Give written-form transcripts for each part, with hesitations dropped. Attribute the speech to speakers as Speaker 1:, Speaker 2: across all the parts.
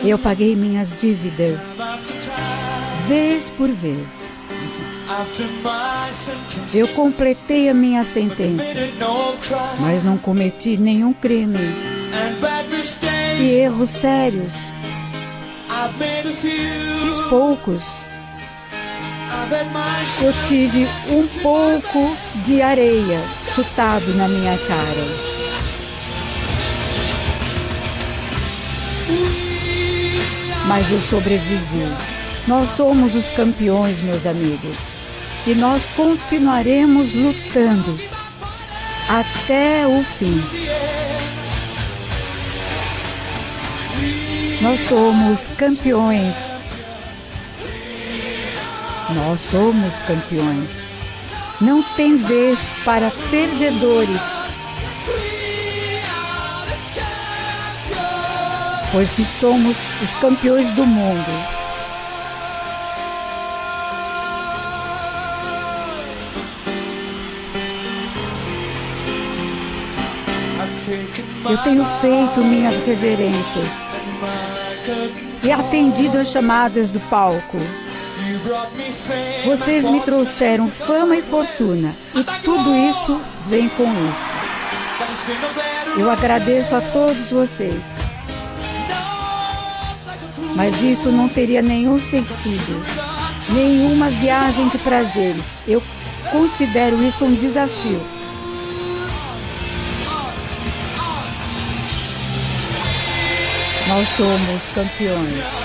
Speaker 1: Eu paguei minhas dívidas, vez por vez. Eu completei a minha sentença, mas não cometi nenhum crime. E erros sérios, fiz poucos. Eu tive um pouco de areia chutado na minha cara. Mas eu sobrevivi. Nós somos os campeões, meus amigos. E nós continuaremos lutando até o fim. Nós somos campeões. Nós somos campeões. Não tem vez para perdedores. Pois somos os campeões do mundo. Eu tenho feito minhas reverências e atendido as chamadas do palco. Vocês me trouxeram fama e fortuna, e tudo isso vem com isso. Eu agradeço a todos vocês. Mas isso não teria nenhum sentido, nenhuma viagem de prazeres. Eu considero isso um desafio. Nós somos campeões.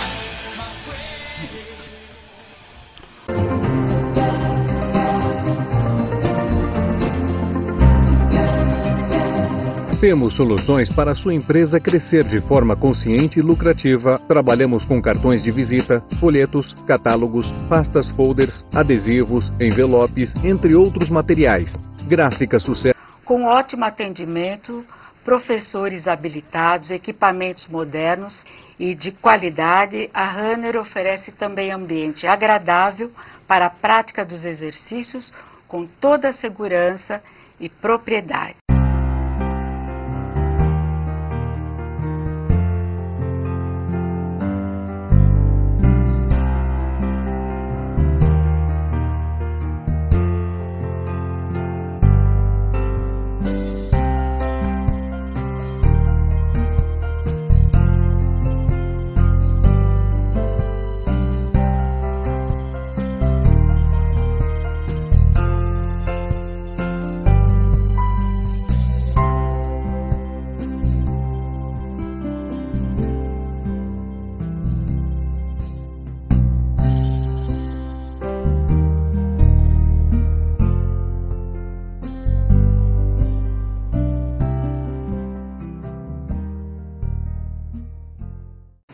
Speaker 2: Temos soluções para a sua empresa crescer de forma consciente e lucrativa. Trabalhamos com cartões de visita, folhetos, catálogos, pastas folders, adesivos, envelopes, entre outros materiais. Gráfica Sucesso.
Speaker 1: Com ótimo atendimento, professores habilitados, equipamentos modernos e de qualidade, a Runner oferece também ambiente agradável para a prática dos exercícios com toda a segurança e propriedade.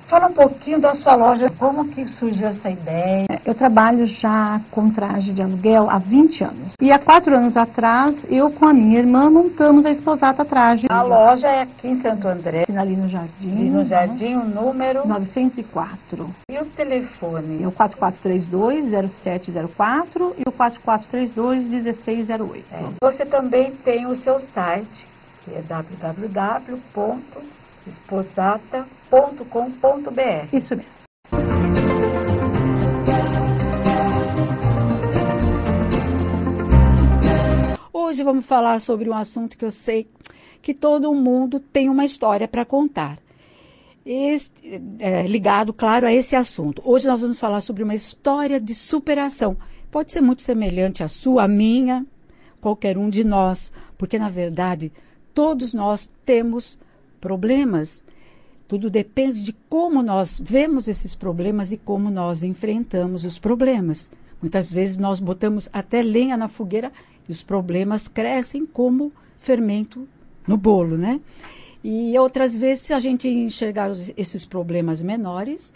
Speaker 3: Fala um pouquinho da sua loja, como que surgiu essa ideia?
Speaker 4: Eu trabalho já com traje de aluguel há 20 anos. E há 4 anos atrás, eu com a minha irmã montamos a Esposata Traje.
Speaker 1: A loja é aqui em Santo André.
Speaker 4: Ali no Jardim.
Speaker 1: E no Jardim, o número?
Speaker 4: 904.
Speaker 1: E o telefone?
Speaker 4: É o 4432-0704 e o 4432-1608.
Speaker 1: Você também tem o seu site, que é www.esposata.com.br.
Speaker 4: Isso mesmo.
Speaker 5: Hoje vamos falar sobre um assunto que eu sei que todo mundo tem uma história para contar. Ligado, claro, a esse assunto. Hoje nós vamos falar sobre uma história de superação. Pode ser muito semelhante à sua, à minha, qualquer um de nós, porque, na verdade, todos nós temos problemas. Tudo depende de como nós vemos esses problemas e como nós enfrentamos os problemas. Muitas vezes nós botamos até lenha na fogueira e os problemas crescem como fermento no bolo, né? E outras vezes, se a gente enxergar esses problemas menores,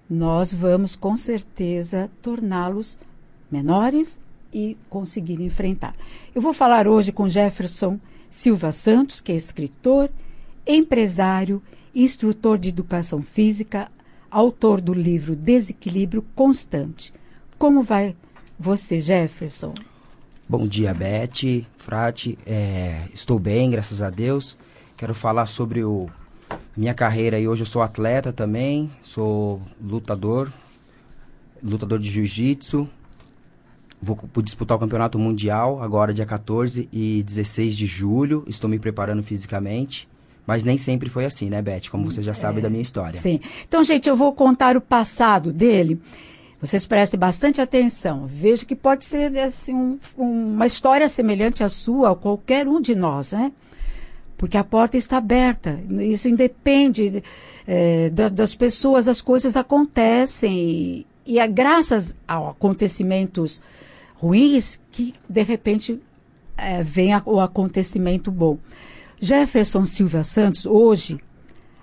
Speaker 5: nós vamos com certeza torná-los menores e conseguir enfrentar. Eu vou falar hoje com Jefferson Silva Santos, que é escritor, empresário, instrutor de educação física, autor do livro Desequilíbrio Constante. Como vai você, Jefferson?
Speaker 6: Bom dia, Beth, Frati. Estou bem, graças a Deus. Quero falar sobre o Minha carreira aí, hoje eu sou atleta também, sou lutador de jiu-jitsu. Vou disputar o campeonato mundial agora dia 14 e 16 de julho. Estou me preparando fisicamente. Mas nem sempre foi assim, né, Beth? Como você já sabe da minha história.
Speaker 5: Sim. Então, gente, eu vou contar o passado dele. Vocês prestem bastante atenção. Veja que pode ser assim, uma história semelhante à sua, a qualquer um de nós, né? Porque a porta está aberta. Isso independe das pessoas, as coisas acontecem. E é graças a acontecimentos ruins que, de repente, vem o acontecimento bom. Jefferson Silva Santos, hoje,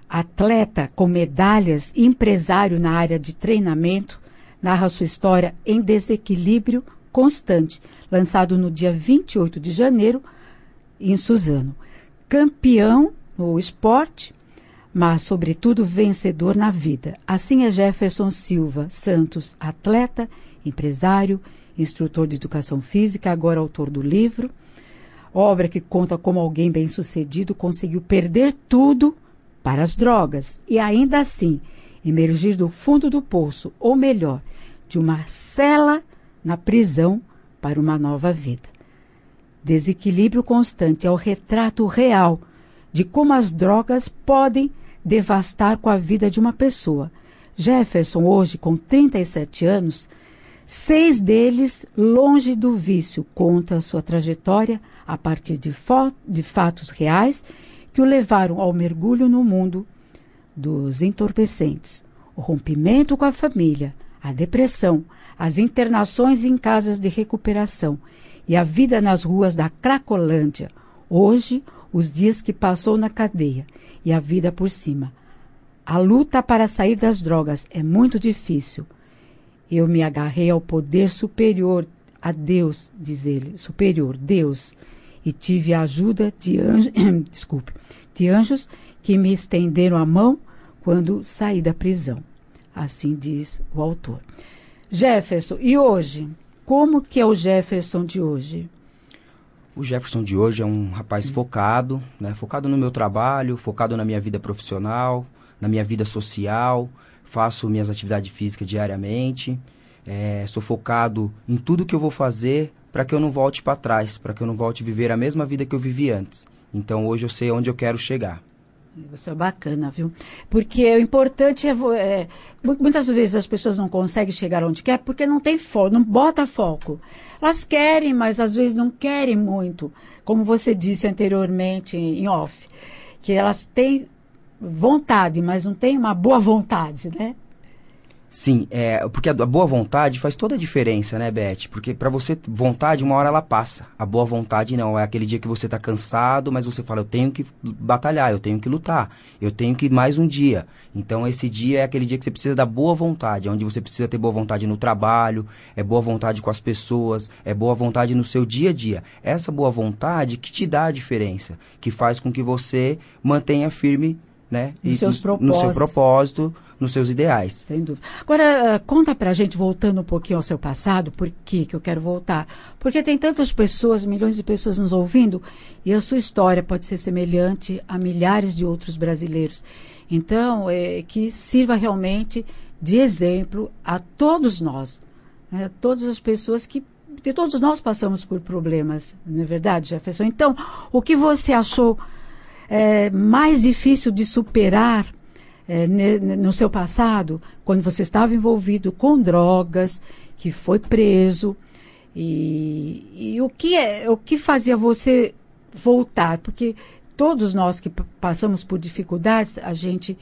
Speaker 5: atleta com medalhas e empresário na área de treinamento, narra sua história em Desequilíbrio Constante, lançado no dia 28 de janeiro, em Suzano. Campeão no esporte, mas, sobretudo, vencedor na vida. Assim é Jefferson Silva Santos, atleta, empresário, instrutor de educação física, agora autor do livro, obra que conta como alguém bem-sucedido conseguiu perder tudo para as drogas e ainda assim emergir do fundo do poço, ou melhor, de uma cela na prisão para uma nova vida. Desequilíbrio Constante é o retrato real de como as drogas podem devastar com a vida de uma pessoa. Jefferson, hoje com 37 anos, 6 deles longe do vício, conta sua trajetória a partir de fatos reais que o levaram ao mergulho no mundo dos entorpecentes, o rompimento com a família, a depressão, as internações em casas de recuperação e a vida nas ruas da Cracolândia. Hoje, os dias que passou na cadeia e a vida por cima. A luta para sair das drogas é muito difícil. Eu me agarrei ao poder superior, a Deus, diz ele, superior, Deus, e tive a ajuda de anjos que me estenderam a mão quando saí da prisão. Assim diz o autor. Jefferson, e hoje? Como que é o Jefferson de hoje?
Speaker 6: O Jefferson de hoje é um rapaz focado, né? Focado no meu trabalho, focado na minha vida profissional, na minha vida social, faço minhas atividades físicas diariamente, sou focado em tudo que eu vou fazer para que eu não volte para trás, para que eu não volte a viver a mesma vida que eu vivi antes. Então hoje eu sei onde eu quero chegar.
Speaker 5: Isso é bacana, viu? Porque o importante muitas vezes as pessoas não conseguem chegar onde quer porque não tem foco, não bota foco. Elas querem, mas às vezes não querem muito. Como você disse anteriormente em off, que elas têm vontade, mas não têm uma boa vontade, né?
Speaker 6: Sim, porque a boa vontade faz toda a diferença, né, Beth? Porque para você, vontade, uma hora ela passa. A boa vontade não, é aquele dia que você tá cansado, mas você fala, eu tenho que batalhar, eu tenho que lutar, eu tenho que ir mais um dia. Então esse dia é aquele dia que você precisa da boa vontade, onde você precisa ter boa vontade no trabalho, é boa vontade com as pessoas, é boa vontade no seu dia a dia. Essa boa vontade que te dá a diferença, que faz com que você mantenha firme, né,
Speaker 5: no seu
Speaker 6: propósito, nos seus ideais.
Speaker 5: Sem dúvida. Agora, conta pra gente, voltando um pouquinho ao seu passado, por que eu quero voltar? Porque tem tantas pessoas, milhões de pessoas nos ouvindo, e a sua história pode ser semelhante a milhares de outros brasileiros. Então, que sirva realmente de exemplo a todos nós, né? Todas as pessoas que todos nós passamos por problemas, não é verdade, Jefferson? Então, o que você achou mais difícil de superar no seu passado, quando você estava envolvido com drogas, que foi preso, e o que fazia você voltar? Porque todos nós que passamos por dificuldades, a gente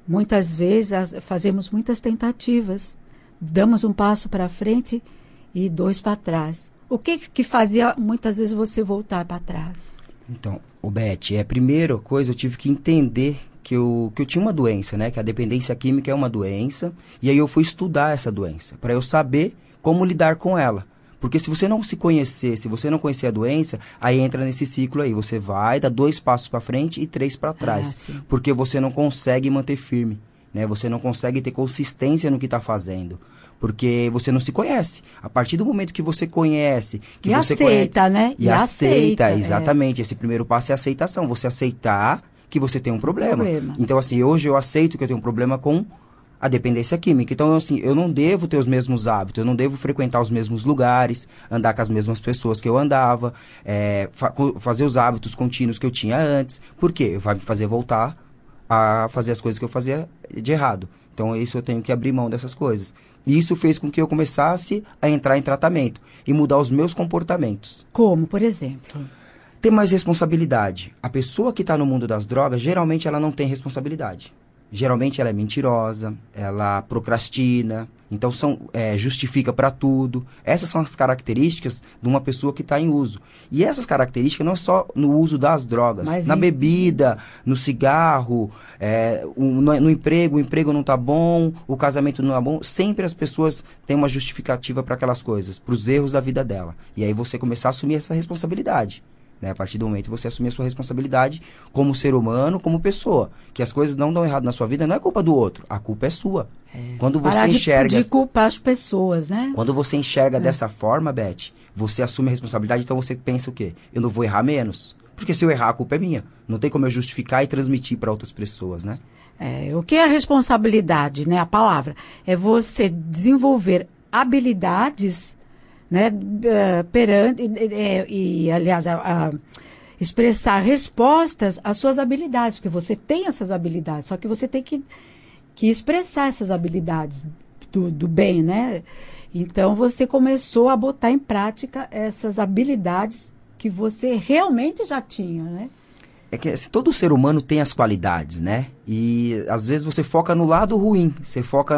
Speaker 5: muitas vezes fazemos muitas tentativas, damos um passo para frente e 2 para trás. O que fazia muitas vezes você voltar para trás?
Speaker 6: Então, Beth, a primeira coisa, eu tive que entender que eu tinha uma doença, né? Que a dependência química é uma doença. E aí eu fui estudar essa doença, para eu saber como lidar com ela. Porque se você não se conhecer, se você não conhecer a doença, aí entra nesse ciclo aí. Você vai dar 2 passos para frente e 3 para trás. Porque você não consegue manter firme, né? Você não consegue ter consistência no que está fazendo. Porque você não se conhece. A partir do momento que você conhece... que
Speaker 5: e
Speaker 6: você
Speaker 5: aceita,
Speaker 6: conhece,
Speaker 5: né?
Speaker 6: E aceita, exatamente. Esse primeiro passo é a aceitação. Você aceitar que você tem um problema. Então, assim, hoje eu aceito que eu tenho um problema com a dependência química. Então, assim, eu não devo ter os mesmos hábitos, eu não devo frequentar os mesmos lugares, andar com as mesmas pessoas que eu andava, fazer os hábitos contínuos que eu tinha antes. Por quê? Vai me fazer voltar a fazer as coisas que eu fazia de errado. Então, isso eu tenho que abrir mão dessas coisas. E isso fez com que eu começasse a entrar em tratamento e mudar os meus comportamentos.
Speaker 5: Como, por exemplo?
Speaker 6: Ter mais responsabilidade. A pessoa que está no mundo das drogas, geralmente ela não tem responsabilidade. Geralmente ela é mentirosa, ela procrastina, então justifica para tudo. Essas são as características de uma pessoa que está em uso. E essas características não é só no uso das drogas, na bebida, no cigarro, no emprego, o emprego não está bom, o casamento não está bom. Sempre as pessoas têm uma justificativa para aquelas coisas, para os erros da vida dela. E aí você começar a assumir essa responsabilidade. A partir do momento que você assumir a sua responsabilidade como ser humano, como pessoa. Que as coisas não dão errado na sua vida, não é culpa do outro, a culpa é sua. Quando você
Speaker 5: parar
Speaker 6: enxerga...
Speaker 5: de culpar as pessoas, né?
Speaker 6: Quando você enxerga dessa forma, Beth, você assume a responsabilidade, então você pensa o quê? Eu não vou errar menos. Porque se eu errar, a culpa é minha. Não tem como eu justificar e transmitir para outras pessoas, né?
Speaker 5: O que é a responsabilidade, né? A palavra. É você desenvolver habilidades... né, perante aliás, expressar respostas às suas habilidades, porque você tem essas habilidades, só que você tem que expressar essas habilidades do bem, né? Então, você começou a botar em prática essas habilidades que você realmente já tinha, né?
Speaker 6: É que todo ser humano tem as qualidades, né? E às vezes você foca no lado ruim, você foca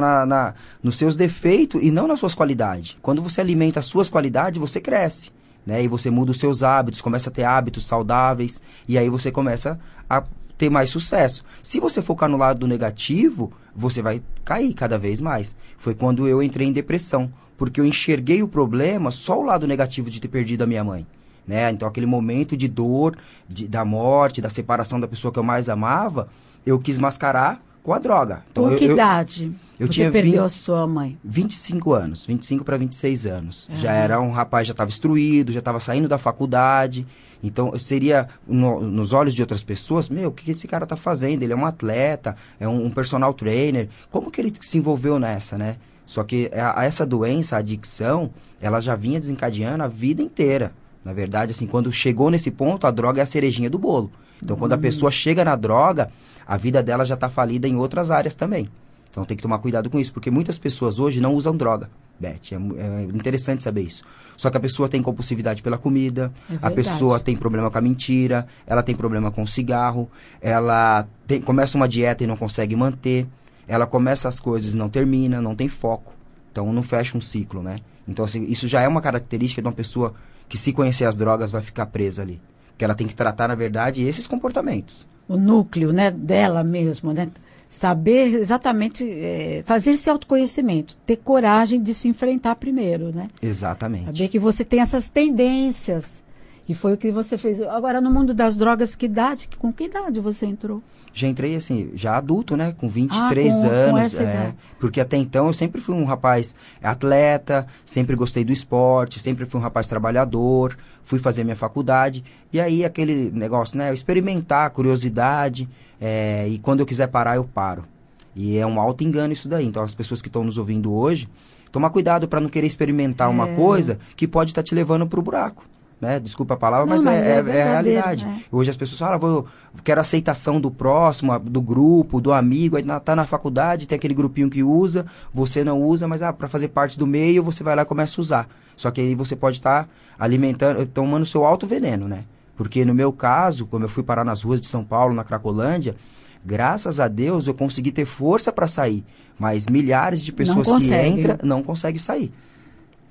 Speaker 6: nos seus defeitos e não nas suas qualidades. Quando você alimenta as suas qualidades, você cresce, né? E você muda os seus hábitos, começa a ter hábitos saudáveis, e aí você começa a ter mais sucesso. Se você focar no lado negativo, você vai cair cada vez mais. Foi quando eu entrei em depressão, porque eu enxerguei o problema, só o lado negativo de ter perdido a minha mãe. Né? Então, aquele momento de dor, da morte, da separação da pessoa que eu mais amava, eu quis mascarar com a droga. Então,
Speaker 5: com que idade você perdeu a sua mãe?
Speaker 6: 25 anos, 25 para 26 anos. Já era um rapaz, já estava instruído, já estava saindo da faculdade. Então, seria, nos olhos de outras pessoas, o que esse cara está fazendo? Ele é um atleta, é um personal trainer. Como que ele se envolveu nessa, né? Só que essa doença, a adicção, ela já vinha desencadeando a vida inteira. Na verdade, assim, quando chegou nesse ponto, a droga é a cerejinha do bolo. Então, quando a pessoa chega na droga, a vida dela já está falida em outras áreas também. Então, tem que tomar cuidado com isso, porque muitas pessoas hoje não usam droga, Beth. É interessante saber isso. Só que a pessoa tem compulsividade pela comida, a pessoa tem problema com a mentira, ela tem problema com o cigarro, ela começa uma dieta e não consegue manter, ela começa as coisas e não termina, não tem foco. Então, não fecha um ciclo, né? Então, assim, isso já é uma característica de uma pessoa que, se conhecer as drogas, vai ficar presa ali. Porque ela tem que tratar, na verdade, esses comportamentos.
Speaker 5: O núcleo, né, dela mesmo, né? Saber exatamente, fazer esse autoconhecimento, ter coragem de se enfrentar primeiro, né?
Speaker 6: Exatamente.
Speaker 5: Saber que você tem essas tendências. E foi o que você fez. Agora, no mundo das drogas, com que idade você entrou?
Speaker 6: Já entrei, assim, já adulto, né? Com 23 anos.
Speaker 5: Com essa idade.
Speaker 6: Porque até então eu sempre fui um rapaz atleta, sempre gostei do esporte, sempre fui um rapaz trabalhador, fui fazer minha faculdade. E aí aquele negócio, né? Experimentar, curiosidade, e quando eu quiser parar, eu paro. E é um auto-engano isso daí. Então, as pessoas que estão nos ouvindo hoje, tomar cuidado para não querer experimentar uma coisa que pode estar te levando para o buraco. Né? Desculpa a palavra, mas é a realidade. Né? Hoje as pessoas falam, quero aceitação do próximo, do grupo, do amigo. Aí tá na faculdade, tem aquele grupinho que usa, você não usa, mas para fazer parte do meio, você vai lá e começa a usar. Só que aí você pode estar tomando seu alto veneno, né? Porque no meu caso, como eu fui parar nas ruas de São Paulo, na Cracolândia, graças a Deus eu consegui ter força para sair. Mas milhares de pessoas que entram não conseguem sair.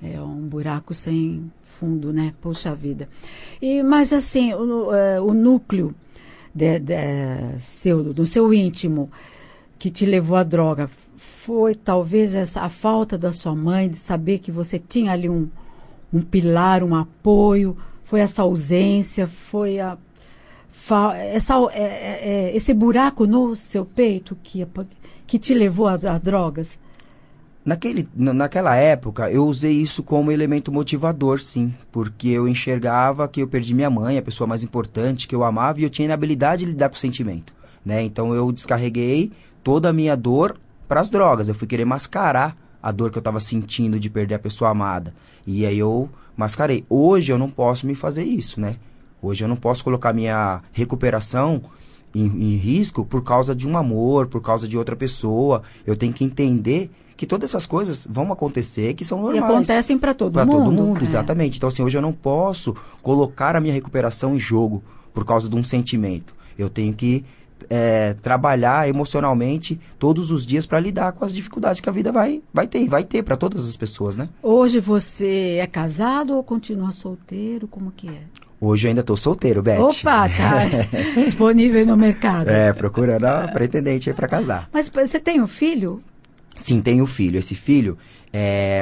Speaker 5: É um buraco sem fundo, né? Poxa vida. Mas assim, o núcleo do seu íntimo que te levou à droga foi talvez a falta da sua mãe, de saber que você tinha ali um pilar, um apoio, foi essa ausência, foi esse buraco no seu peito que te levou a drogas?
Speaker 6: Naquela época, eu usei isso como elemento motivador, sim, porque eu enxergava que eu perdi minha mãe, a pessoa mais importante que eu amava, e eu tinha inabilidade de lidar com o sentimento. né? Então eu descarreguei toda a minha dor para as drogas. Eu fui querer mascarar a dor que eu estava sentindo de perder a pessoa amada. E aí eu mascarei. Hoje eu não posso me fazer isso, né? Hoje eu não posso colocar minha recuperação em risco por causa de um amor, por causa de outra pessoa. Eu tenho que entender que todas essas coisas vão acontecer, que são normais.
Speaker 5: E acontecem para todo mundo.
Speaker 6: Para todo mundo, exatamente. Então, assim, hoje eu não posso colocar a minha recuperação em jogo por causa de um sentimento. Eu tenho que trabalhar emocionalmente todos os dias para lidar com as dificuldades que a vida vai ter para todas as pessoas, né?
Speaker 5: Hoje você é casado ou continua solteiro? Como que é?
Speaker 6: Hoje eu ainda estou solteiro, Beth.
Speaker 5: Opa, tá disponível no mercado.
Speaker 6: Procurando a pretendente aí para casar.
Speaker 5: Mas você tem um filho?
Speaker 6: Sim, tenho filho. Esse filho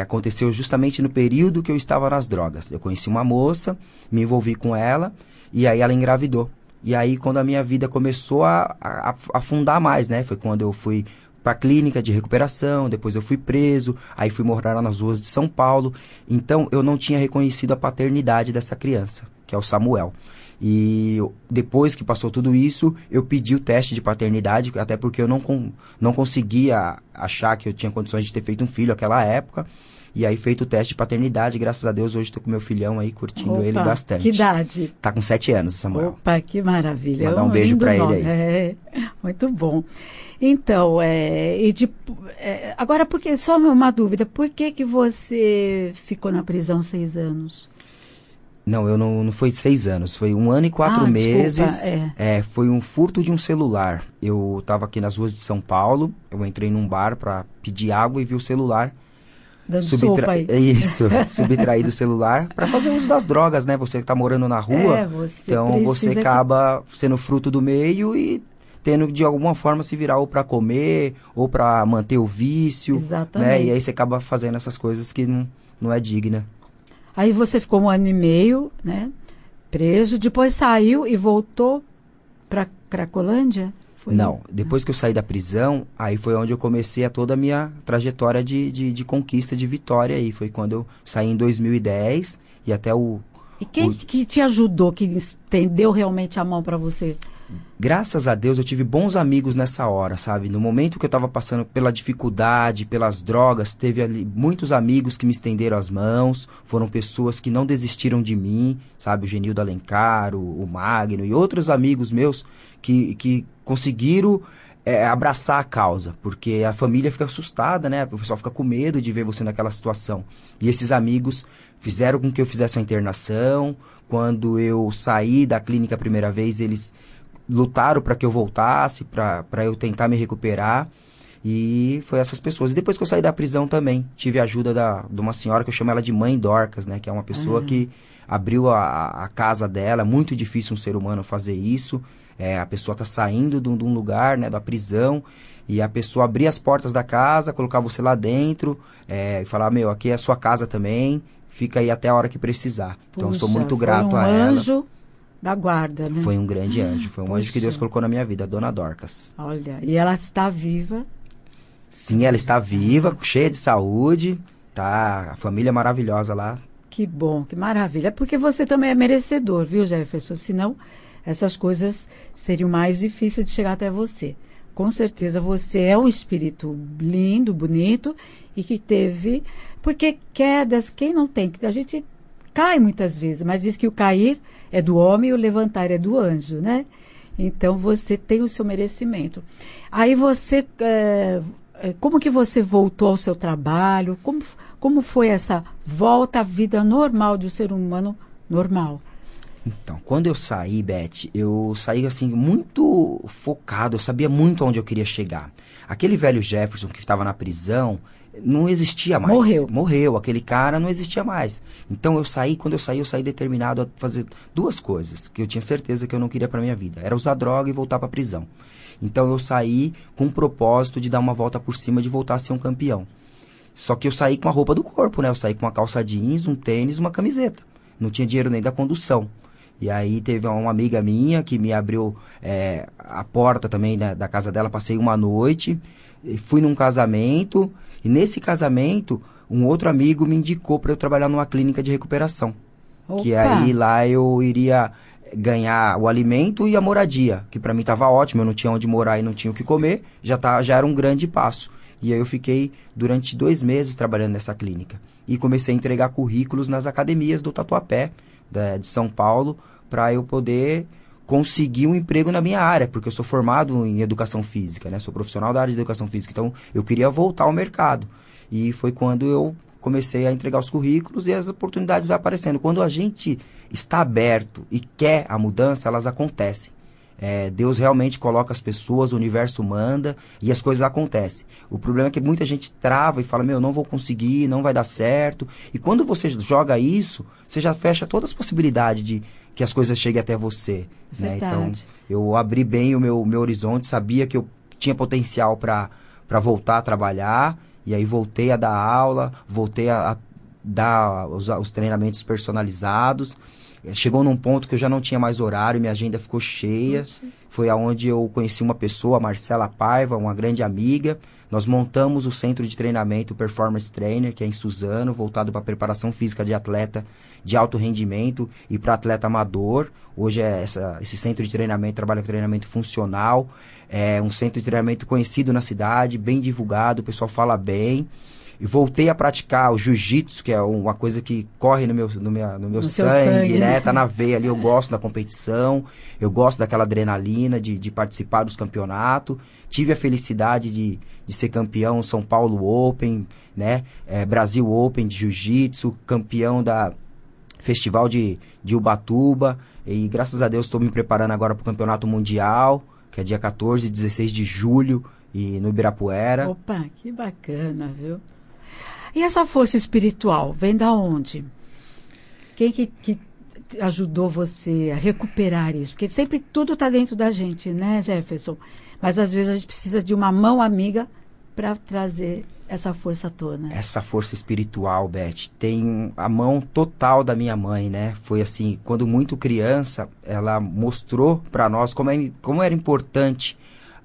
Speaker 6: aconteceu justamente no período que eu estava nas drogas. Eu conheci uma moça, me envolvi com ela e aí ela engravidou. E aí quando a minha vida começou a afundar mais, né? Foi quando eu fui para a clínica de recuperação, depois eu fui preso, aí fui morar nas ruas de São Paulo. Então eu não tinha reconhecido a paternidade dessa criança, que é o Samuel. E depois que passou tudo isso, eu pedi o teste de paternidade, até porque eu não conseguia achar que eu tinha condições de ter feito um filho naquela época. E aí, feito o teste de paternidade, graças a Deus, hoje estou com meu filhão aí, curtindo ele bastante.
Speaker 5: Que idade?
Speaker 6: Tá com 7 anos, Samuel.
Speaker 5: Opa, que maravilha.
Speaker 6: Mandar um beijo para ele aí.
Speaker 5: Muito bom. Então, agora, só uma dúvida, por que você ficou na prisão 6 anos?
Speaker 6: Não, eu não foi 6 anos, foi 1 ano e 4 meses.
Speaker 5: Desculpa,
Speaker 6: foi um furto de um celular. Eu estava aqui nas ruas de São Paulo, eu entrei num bar para pedir água e vi o celular.
Speaker 5: Dando sopa aí.
Speaker 6: Isso, subtrair do celular para fazer uso das drogas, né? Você que tá morando na rua, então você acaba sendo fruto do meio e tendo de alguma forma se virar ou para comer ou para manter o vício.
Speaker 5: Exatamente.
Speaker 6: Né? E aí você acaba fazendo essas coisas que não é digna.
Speaker 5: Aí você ficou 1 ano e meio, né? Preso, depois saiu e voltou para Cracolândia?
Speaker 6: Não, depois que eu saí da prisão, aí foi onde eu comecei toda a minha trajetória de conquista, de vitória aí. Foi quando eu saí em 2010 e até
Speaker 5: E quem que te ajudou, que estendeu realmente a mão para você?
Speaker 6: Graças a Deus eu tive bons amigos nessa hora, sabe? No momento que eu estava passando pela dificuldade, pelas drogas, teve ali muitos amigos que me estenderam as mãos, foram pessoas que não desistiram de mim, sabe? O Genildo Alencar, o Magno e outros amigos meus que conseguiram abraçar a causa, porque a família fica assustada, né? O pessoal fica com medo de ver você naquela situação. E esses amigos fizeram com que eu fizesse a internação. Quando eu saí da clínica a primeira vez, eles lutaram para que eu voltasse, para eu tentar me recuperar. E foi essas pessoas. E depois que eu saí da prisão também, tive a ajuda de uma senhora que eu chamo ela de Mãe Dorcas, né? Que é uma pessoa que abriu a casa dela. É muito difícil um ser humano fazer isso. A pessoa está saindo de um lugar, né, da prisão, e a pessoa abria as portas da casa, colocar você lá dentro, e falar, aqui é a sua casa também, fica aí até a hora que precisar. Então eu sou muito grato a ela.
Speaker 5: Foi um anjo da guarda, né?
Speaker 6: Foi um grande anjo, foi um anjo que Deus colocou na minha vida, a Dona Dorcas.
Speaker 5: Olha, e ela está viva?
Speaker 6: Sim, ela está viva, cheia de saúde, tá? A família maravilhosa lá.
Speaker 5: Que bom, que maravilha. É porque você também é merecedor, viu, Jefferson? Senão essas coisas seriam mais difíceis de chegar até você. Com certeza você é um espírito lindo, bonito e que teve... Porque quedas, quem não tem? A gente cai muitas vezes, mas diz que o cair é do homem e o levantar é do anjo, né? Então você tem o seu merecimento. Aí você... como que você voltou ao seu trabalho? Como foi essa volta à vida normal de um ser humano normal?
Speaker 6: Então, quando eu saí, Beth, eu saí assim muito focado, eu sabia muito onde eu queria chegar. Aquele velho Jefferson que estava na prisão não existia mais. Morreu, aquele cara não existia mais. Então quando eu saí determinado a fazer 2 coisas que eu tinha certeza que eu não queria para minha vida. Era usar droga e voltar para a prisão. Então eu saí com o propósito de dar uma volta por cima, de voltar a ser um campeão. Só que eu saí com a roupa do corpo, né? Eu saí com uma calça jeans, um tênis, uma camiseta. Não tinha dinheiro nem da condução. E aí teve uma amiga minha que me abriu a porta também, né, da casa dela, passei uma noite, fui num casamento, e nesse casamento um outro amigo me indicou para eu trabalhar numa clínica de recuperação. Opa. Que aí lá eu iria ganhar o alimento e a moradia, que para mim estava ótimo, eu não tinha onde morar e não tinha o que comer, já era um grande passo. E aí eu fiquei durante 2 meses trabalhando nessa clínica. E comecei a entregar currículos nas academias do Tatuapé, de São Paulo, para eu poder conseguir um emprego na minha área, porque eu sou formado em educação física, né? Sou profissional da área de educação física, então eu queria voltar ao mercado. E foi quando eu comecei a entregar os currículos e as oportunidades vão aparecendo. Quando a gente está aberto e quer a mudança, elas acontecem. Deus realmente coloca as pessoas, o universo manda e as coisas acontecem. O problema é que muita gente trava e fala, não vou conseguir, não vai dar certo. E quando você joga isso, você já fecha todas as possibilidades de que as coisas cheguem até você. Né? Então, eu abri bem o meu horizonte, sabia que eu tinha potencial para voltar a trabalhar. E aí voltei a dar aula, voltei a dar os treinamentos personalizados. Chegou num ponto que eu já não tinha mais horário, minha agenda ficou cheia. Nossa. Foi aonde eu conheci uma pessoa, a Marcela Paiva, uma grande amiga. Nós montamos o centro de treinamento Performance Trainer, que é em Suzano, voltado para preparação física de atleta de alto rendimento e para atleta amador. Hoje esse centro de treinamento trabalha com treinamento funcional. É um centro de treinamento conhecido na cidade, bem divulgado, o pessoal fala bem. E voltei a praticar o jiu-jitsu, que é uma coisa que corre no meu sangue, né? Tá na veia ali, eu gosto da competição, eu gosto daquela adrenalina de participar dos campeonatos. Tive a felicidade de ser campeão São Paulo Open, né? Brasil Open de jiu-jitsu, campeão da Festival de Ubatuba. E graças a Deus estou me preparando agora para o Campeonato Mundial, que é dia 14 e 16 de julho, e no Ibirapuera.
Speaker 5: Opa, que bacana, viu? E essa força espiritual, vem da onde? Quem que ajudou você a recuperar isso? Porque sempre tudo está dentro da gente, né, Jefferson? Mas às vezes a gente precisa de uma mão amiga para trazer essa força à tona. Essa
Speaker 6: força espiritual, Beth, tem a mão total da minha mãe, né? Foi assim, quando muito criança, ela mostrou para nós como era importante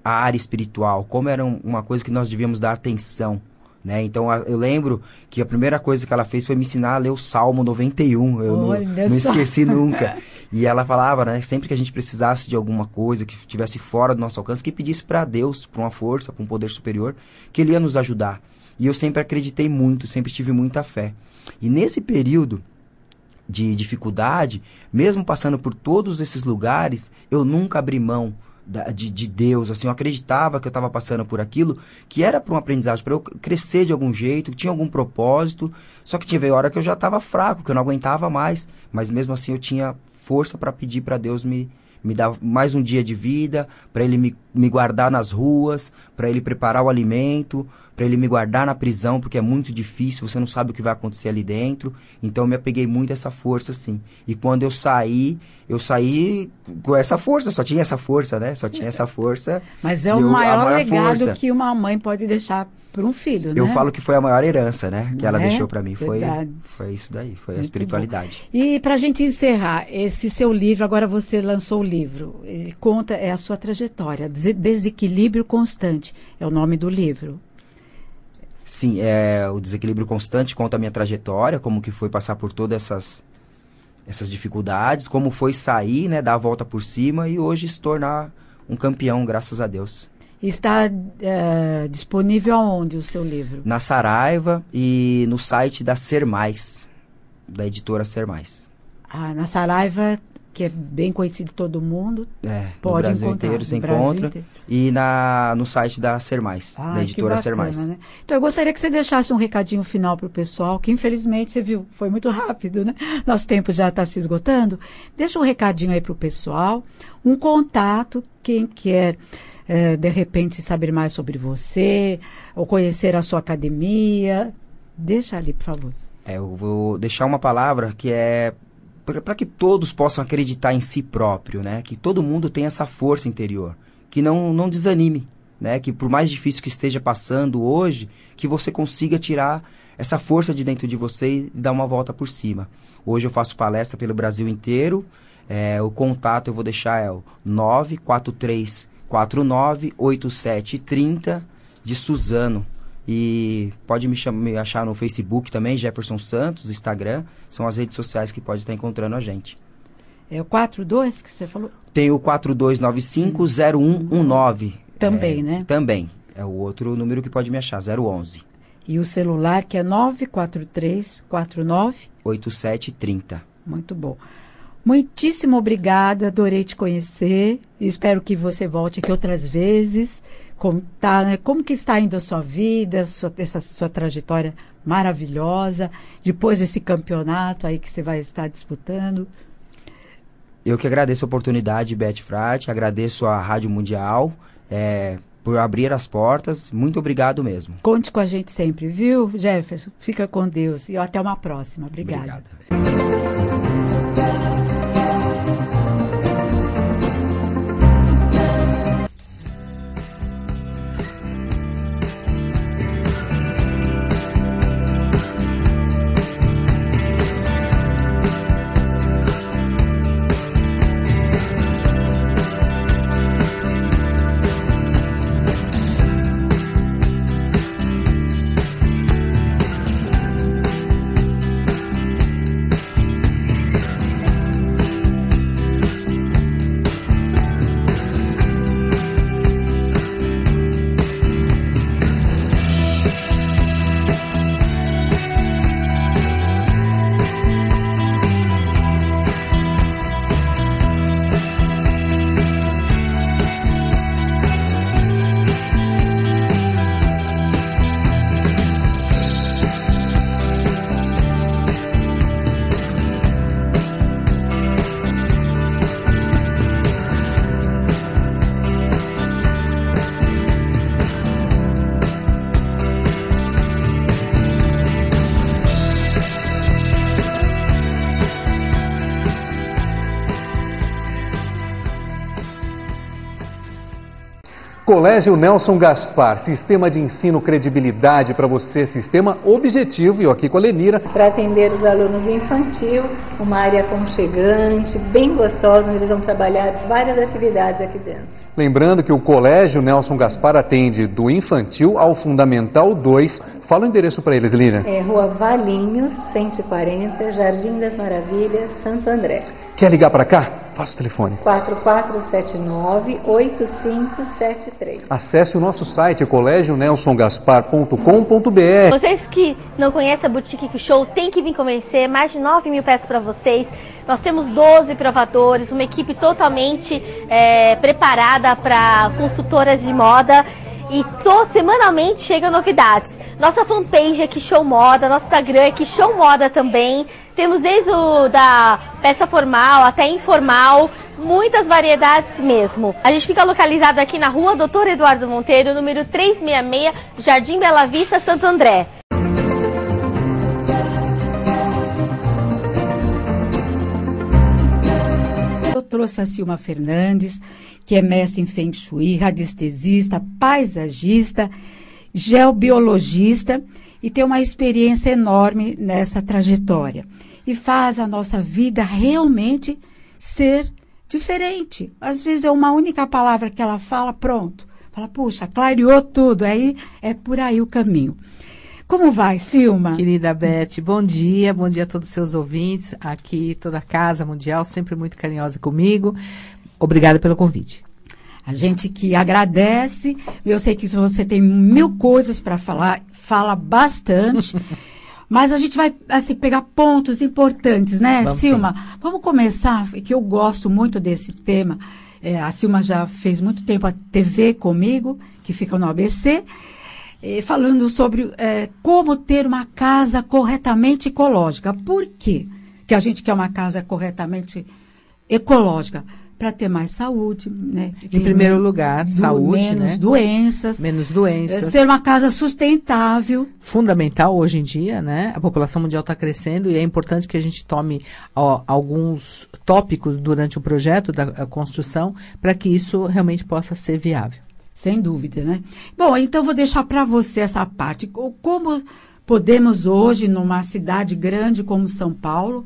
Speaker 6: a área espiritual, como era uma coisa que nós devíamos dar atenção. Né? Então eu lembro que a primeira coisa que ela fez foi me ensinar a ler o Salmo 91. Eu não esqueci nunca. E ela falava, né, sempre que a gente precisasse de alguma coisa que estivesse fora do nosso alcance, que pedisse para Deus, para uma força, para um poder superior, que Ele ia nos ajudar. E eu sempre acreditei muito, sempre tive muita fé. E nesse período de dificuldade, mesmo passando por todos esses lugares, eu nunca abri mão de Deus, assim, eu acreditava que eu estava passando por aquilo, que era para um aprendizado, para eu crescer de algum jeito, que tinha algum propósito, só que tive hora que eu já estava fraco, que eu não aguentava mais, mas mesmo assim eu tinha força para pedir para Deus me dar mais um dia de vida, para Ele me guardar nas ruas, para Ele preparar o alimento, para Ele me guardar na prisão, porque é muito difícil, você não sabe o que vai acontecer ali dentro. Então eu me apeguei muito a essa força, assim. E quando eu saí com essa força, só tinha essa força, né? Só tinha essa força.
Speaker 5: Mas é o maior legado força que uma mãe pode deixar para um filho, né?
Speaker 6: Eu falo que foi a maior herança, né? Que ela deixou para mim. Foi isso daí, foi muito a espiritualidade.
Speaker 5: Bom. E para a gente encerrar, esse seu livro, agora você lançou o livro, ele conta, a sua trajetória, Desequilíbrio Constante, é o nome do livro.
Speaker 6: Sim, o Desequilíbrio Constante conta a minha trajetória, como que foi passar por todas essas dificuldades, como foi sair, né, dar a volta por cima e hoje se tornar um campeão, graças a Deus.
Speaker 5: Está disponível aonde o seu livro?
Speaker 6: Na Saraiva e no site da Ser Mais, da editora Ser Mais.
Speaker 5: Ah, na Saraiva, que é bem conhecido de todo mundo, pode
Speaker 6: no Brasil
Speaker 5: encontrar.
Speaker 6: Inteiro você encontra. E no site da Ser Mais, da editora
Speaker 5: bacana,
Speaker 6: Ser Mais.
Speaker 5: Né? Então eu gostaria que você deixasse um recadinho final para o pessoal, que infelizmente, você viu, foi muito rápido, né? Nosso tempo já está se esgotando. Deixa um recadinho aí para o pessoal, um contato, quem quer, de repente, saber mais sobre você, ou conhecer a sua academia. Deixa ali, por favor.
Speaker 6: Eu vou deixar uma palavra que é para que todos possam acreditar em si próprio, né? Que todo mundo tem essa força interior, que não desanime, né? Que por mais difícil que esteja passando hoje, que você consiga tirar essa força de dentro de você e dar uma volta por cima. Hoje eu faço palestra pelo Brasil inteiro, o contato eu vou deixar é o 943498730 de Suzano. E pode me achar no Facebook também, Jefferson Santos, Instagram. São as redes sociais que pode estar encontrando a gente.
Speaker 5: É o 42 que você falou?
Speaker 6: Tem o 4295-0119.
Speaker 5: Também, né?
Speaker 6: Também. É o outro número que pode me achar, 011.
Speaker 5: E o celular que é 94349
Speaker 6: 8730.
Speaker 5: Muito bom. Muitíssimo obrigada, adorei te conhecer. Espero que você volte aqui outras vezes. Contar, né, como que está indo a sua vida, essa sua trajetória maravilhosa, depois desse campeonato aí que você vai estar disputando.
Speaker 6: Eu que agradeço a oportunidade, Beth Frati, agradeço a Rádio Mundial por abrir as portas. Muito obrigado mesmo.
Speaker 5: Conte com a gente sempre, viu, Jefferson? Fica com Deus e até uma próxima. Obrigada.
Speaker 6: Obrigado.
Speaker 2: Colégio Nelson Gaspar, sistema de ensino credibilidade para você, sistema objetivo, e eu aqui com a Lenira.
Speaker 7: Para atender os alunos do infantil, uma área aconchegante, bem gostosa, onde eles vão trabalhar várias atividades aqui dentro.
Speaker 2: Lembrando que o Colégio Nelson Gaspar atende do infantil ao Fundamental 2. Fala o endereço para eles, Lina.
Speaker 7: É Rua Valinhos, 140, Jardim das Maravilhas, Santo André.
Speaker 2: Quer ligar para cá? Faça o telefone.
Speaker 7: 4479-8573.
Speaker 2: Acesse o nosso site, colégionelsongaspar.com.br.
Speaker 8: Vocês que não conhecem a Boutique Show, tem que vir conhecer. Mais de 9 mil peças para vocês. Nós temos 12 provadores, uma equipe totalmente preparada para consultoras de moda. E semanalmente chegam novidades. Nossa fanpage é Que Show Moda, nosso Instagram é Que Show Moda também. Temos desde da peça formal até informal, muitas variedades mesmo. A gente fica localizado aqui na rua Dr. Eduardo Monteiro, número 366, Jardim Bela Vista, Santo André.
Speaker 5: Eu trouxe a Silma Fernandes, que é mestre em Feng Shui, radiestesista, paisagista, geobiologista e tem uma experiência enorme nessa trajetória. E faz a nossa vida realmente ser diferente. Às vezes é uma única palavra que ela fala, pronto. Fala, puxa, clareou tudo. Aí é por aí o caminho. Como vai, Silma?
Speaker 9: Querida Beth, bom dia a todos os seus ouvintes, aqui toda a Casa Mundial, sempre muito carinhosa comigo. Obrigada pelo convite.
Speaker 5: A gente que agradece, eu sei que você tem mil coisas para falar, fala bastante, mas a gente vai assim, pegar pontos importantes, né,
Speaker 9: Vamos,
Speaker 5: Silma?
Speaker 9: sim.
Speaker 5: Vamos começar, que eu gosto muito desse tema. A Silma já fez muito tempo a TV comigo, que fica no ABC, falando sobre como ter uma casa corretamente ecológica. Por quê que a gente quer uma casa corretamente ecológica? Para ter mais saúde, né?
Speaker 9: Em primeiro lugar, saúde,
Speaker 5: menos
Speaker 9: né?
Speaker 5: doenças.
Speaker 9: Menos doenças.
Speaker 5: Ser uma casa sustentável.
Speaker 9: Fundamental hoje em dia, né? A população mundial está crescendo e é importante que a gente tome alguns tópicos durante o projeto da construção para que isso realmente possa ser viável.
Speaker 5: Sem dúvida, né? Bom, então vou deixar para você essa parte. Como podemos hoje, numa cidade grande como São Paulo,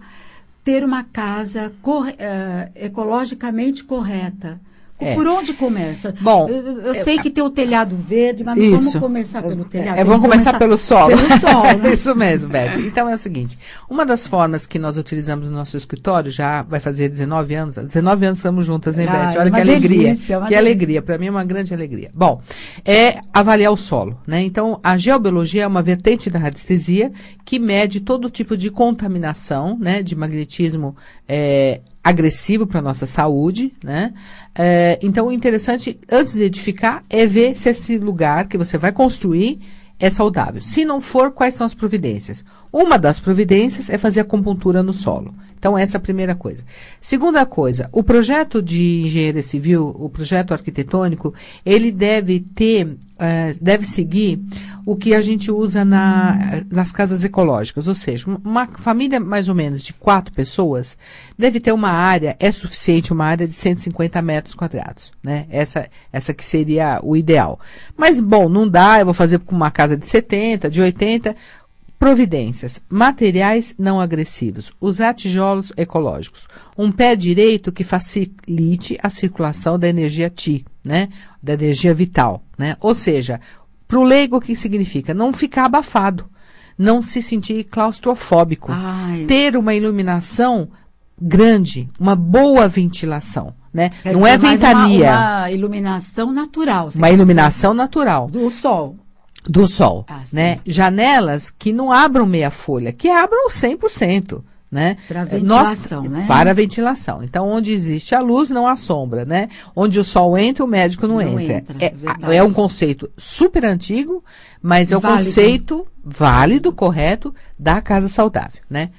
Speaker 5: ter uma casa ecologicamente correta? Por onde começa?
Speaker 9: Bom,
Speaker 5: eu sei que tem o telhado verde, mas não vamos começar pelo telhado.
Speaker 9: Vamos começar pelo solo.
Speaker 5: Pelo solo, né?
Speaker 9: Isso mesmo, Beth. Então é o seguinte, uma das formas que nós utilizamos no nosso escritório, já vai fazer 19 anos, 19 anos estamos juntas, hein, Beth? Olha que alegria. Que alegria, para mim é uma grande alegria. Bom, é avaliar o solo, né? Então, a geobiologia é uma vertente da radiestesia que mede todo tipo de contaminação, né, de magnetismo agressivo para a nossa saúde, né? Então, o interessante, antes de edificar, é ver se esse lugar que você vai construir é saudável. Se não for, quais são as providências? Uma das providências é fazer acupuntura no solo. Então, essa é a primeira coisa. Segunda coisa, o projeto de engenharia civil, o projeto arquitetônico, ele deve seguir o que a gente usa nas casas ecológicas. Ou seja, uma família mais ou menos de 4 pessoas deve ter uma área, é suficiente, uma área de 150 metros quadrados, né? Essa que seria o ideal. Mas, bom, não dá, eu vou fazer com uma casa de 70, de 80... Providências, materiais não agressivos, usar tijolos ecológicos, um pé direito que facilite a circulação da energia Ti, né? Da energia vital, né? Ou seja, para o leigo, o que significa? Não ficar abafado, não se sentir claustrofóbico, ter uma iluminação grande, uma boa ventilação, né? Não é ventania.
Speaker 5: Uma iluminação natural.
Speaker 9: Uma iluminação natural.
Speaker 5: Do sol.
Speaker 9: Do sol, né? Janelas que não abram meia folha, que abram 100%, né?
Speaker 5: Para ventilação, né?
Speaker 9: Para ventilação. Então, onde existe a luz, não há sombra, né? Onde o sol entra, o médico não entra. É um conceito super antigo, mas é o conceito válido, correto, da casa saudável, né?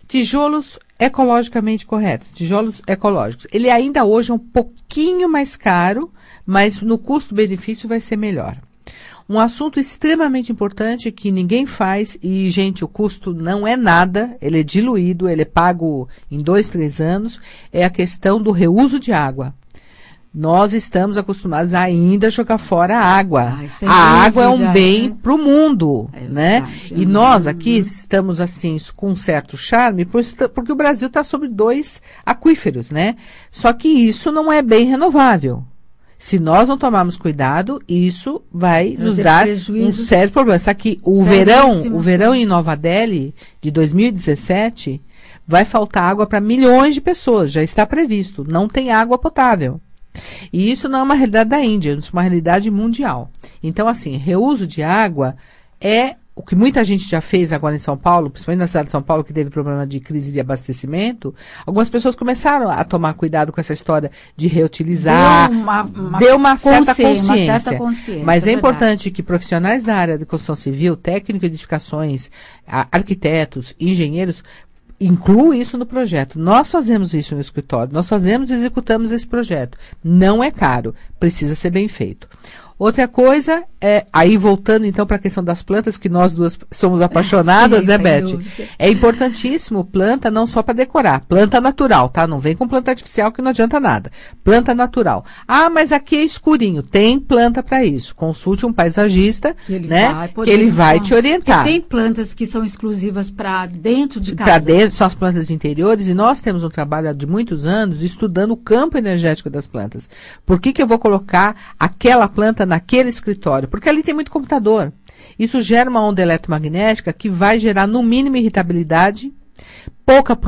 Speaker 9: Tijolos ecologicamente corretos, tijolos ecológicos. Ele ainda hoje é um pouquinho mais caro, mas no custo-benefício vai ser melhor. Um assunto extremamente importante que ninguém faz, e, gente, o custo não é nada, ele é diluído, ele é pago em 2, 3 anos, é a questão do reuso de água. Nós estamos acostumados ainda a jogar fora a água. A água é um bem para o mundo, né? E nós aqui estamos, assim, com um certo charme, porque o Brasil está sobre 2 aquíferos, né? Só que isso não é bem renovável. Se nós não tomarmos cuidado, isso vai nos dar um sério problema. Só que o verão em Nova Delhi, de 2017, vai faltar água para milhões de pessoas. Já está previsto. Não tem água potável. E isso não é uma realidade da Índia, isso é uma realidade mundial. Então, assim, reuso de água é o que muita gente já fez agora em São Paulo, principalmente na cidade de São Paulo, que teve problema de crise de abastecimento. Algumas pessoas começaram a tomar cuidado com essa história de reutilizar. Deu uma certa consciência. Mas é importante que profissionais da área de construção civil, técnicos de edificações, arquitetos, engenheiros, incluam isso no projeto. Nós fazemos isso no escritório, nós fazemos e executamos esse projeto. Não é caro, precisa ser bem feito. Outra coisa, aí voltando então para a questão das plantas, que nós duas somos apaixonadas, sim, né, Beth? É importantíssimo planta não só para decorar, planta natural, tá? Não vem com planta artificial que não adianta nada. Planta natural. Ah, mas aqui é escurinho. Tem planta para isso. Consulte um paisagista, né? Que ele vai te orientar.
Speaker 5: Porque tem plantas que são exclusivas para dentro de casa.
Speaker 9: Para dentro, são as plantas interiores, e nós temos um trabalho de muitos anos estudando o campo energético das plantas. Por que eu vou colocar aquela planta naquele escritório? Porque ali tem muito computador. Isso gera uma onda eletromagnética que vai gerar, no mínimo, irritabilidade, pouca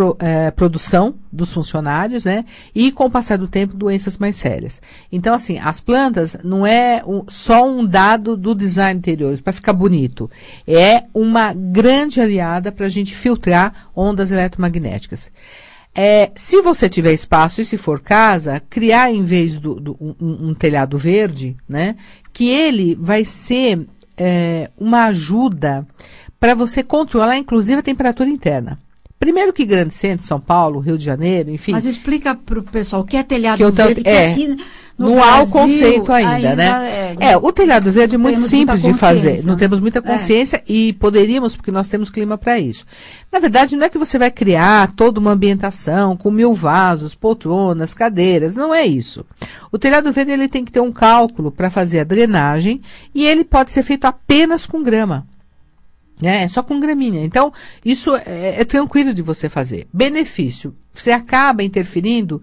Speaker 9: produção dos funcionários, né? E, com o passar do tempo, doenças mais sérias. Então, assim, as plantas não é só um dado do design interior, para ficar bonito. É uma grande aliada para a gente filtrar ondas eletromagnéticas. Se você tiver espaço e se for casa, criar em vez um telhado verde, né? Que ele vai ser uma ajuda para você controlar, inclusive, a temperatura interna. Primeiro que grande centro, São Paulo, Rio de Janeiro, enfim.
Speaker 5: Mas explica para o pessoal o que é telhado verde, que aqui
Speaker 9: não há o conceito ainda, né? O telhado verde é muito simples de fazer. Não temos muita consciência e poderíamos, porque nós temos clima para isso. Na verdade, não é que você vai criar toda uma ambientação com 1000 vasos, poltronas, cadeiras. Não é isso. O telhado verde ele tem que ter um cálculo para fazer a drenagem e ele pode ser feito apenas com grama. Só com gramínea. Então, isso é tranquilo de você fazer. Benefício, você acaba interferindo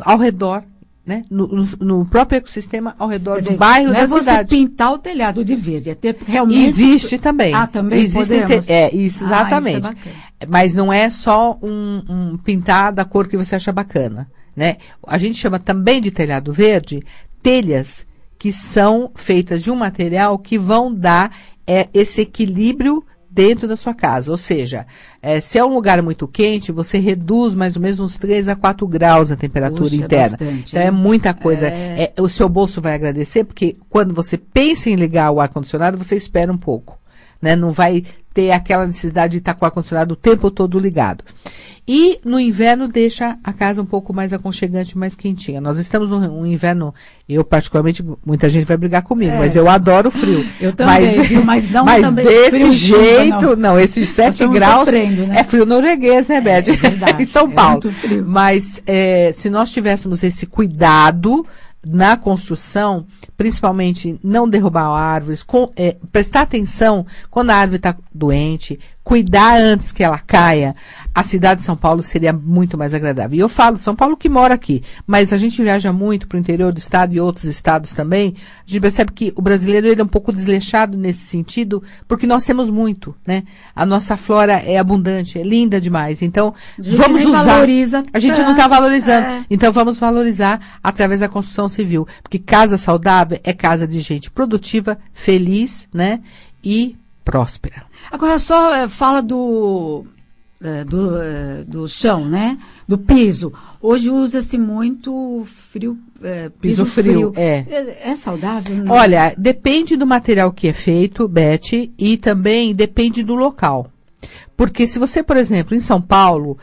Speaker 9: ao redor né, no próprio ecossistema ao redor do
Speaker 5: não
Speaker 9: bairro da
Speaker 5: é você
Speaker 9: cidade.
Speaker 5: pintar o telhado de verde, é ter realmente...
Speaker 9: Existe também.
Speaker 5: Também
Speaker 9: Existe
Speaker 5: podemos?
Speaker 9: isso, exatamente.
Speaker 5: Isso é bacana.
Speaker 9: Mas não é só um pintar da cor que você acha bacana, né? A gente chama também de telhado verde telhas que são feitas de um material que vão dar esse equilíbrio dentro da sua casa. Ou seja, se é um lugar muito quente, você reduz mais ou menos uns 3 a 4 graus a temperatura interna.
Speaker 5: Bastante,
Speaker 9: então é muita coisa. O seu bolso vai agradecer, porque quando você pensa em ligar o ar-condicionado, você espera um pouco, né? Não vai ter aquela necessidade de estar com o ar-condicionado o tempo todo ligado. E no inverno deixa a casa um pouco mais aconchegante, mais quentinha. Nós estamos num inverno, eu particularmente, muita gente vai brigar comigo, mas eu adoro o frio.
Speaker 5: Eu também, mas não
Speaker 9: mas
Speaker 5: também
Speaker 9: desse
Speaker 5: frio,
Speaker 9: jeito, não, esses 7 graus
Speaker 5: né?
Speaker 9: é frio norueguês, né, Beth?
Speaker 5: É verdade,
Speaker 9: em São Paulo.
Speaker 5: Muito frio.
Speaker 9: Mas se nós tivéssemos esse cuidado na construção, principalmente não derrubar árvores, prestar atenção quando a árvore está doente, cuidar antes que ela caia, a cidade de São Paulo seria muito mais agradável. E eu falo, São Paulo que mora aqui, mas a gente viaja muito para o interior do estado e outros estados também, a gente percebe que o brasileiro ele é um pouco desleixado nesse sentido, porque nós temos muito, né? A nossa flora é abundante, é linda demais, então vamos usar. A gente não está valorizando, então vamos valorizar através da construção civil, porque casa saudável é casa de gente produtiva, feliz, né? E próspera.
Speaker 5: Agora só fala do chão, né? Do piso. Hoje usa-se muito piso frio. É saudável? Não?
Speaker 9: Olha, depende do material que é feito, Beth, e também depende do local. Porque se você, por exemplo, em São Paulo,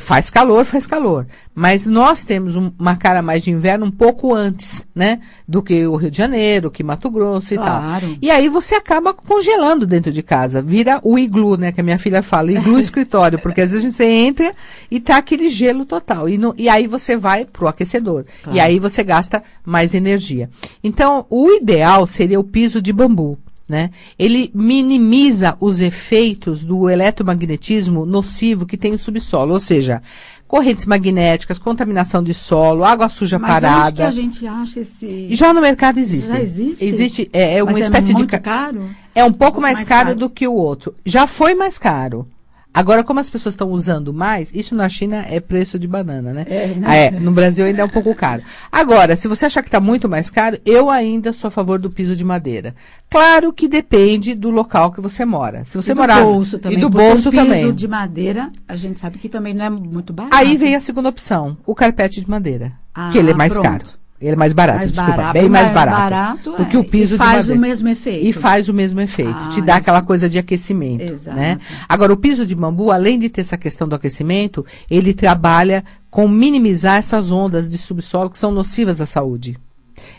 Speaker 9: faz calor, mas nós temos uma cara mais de inverno um pouco antes, né? Do que o Rio de Janeiro, que Mato Grosso e tal. E aí você acaba congelando dentro de casa, vira o iglu, né? Que a minha filha fala, iglu escritório, porque às vezes você entra e tá aquele gelo total. E aí você vai pro aquecedor. E aí você gasta mais energia. Então, o ideal seria o piso de bambu. Né? Ele minimiza os efeitos do eletromagnetismo nocivo que tem o subsolo, ou seja, correntes magnéticas, contaminação de solo, água suja parada.
Speaker 5: Mas onde que a gente acha esse...
Speaker 9: Já no mercado existe.
Speaker 5: Já existe?
Speaker 9: Existe, uma
Speaker 5: Mas
Speaker 9: espécie
Speaker 5: é muito caro?
Speaker 9: É um pouco mais caro do que o outro. Já foi mais caro. Agora, como as pessoas estão usando mais, isso na China é preço de banana, né? No Brasil ainda é um pouco caro. Agora, se você achar que está muito mais caro, eu ainda sou a favor do piso de madeira. Claro que depende do local que você mora. Se você morar...
Speaker 5: Bolso também,
Speaker 9: e do bolso também.
Speaker 5: O piso de madeira, a gente sabe que também não é muito barato.
Speaker 9: Aí vem a segunda opção, o carpete de madeira, que ele é mais caro. Ele é mais barato, bem mais barato do que o piso de madeira.
Speaker 5: E faz o mesmo efeito.
Speaker 9: E faz o mesmo efeito, te dá aquela coisa de aquecimento. Exato. Né? Agora, o piso de bambu, além de ter essa questão do aquecimento, ele trabalha com minimizar essas ondas de subsolo que são nocivas à saúde.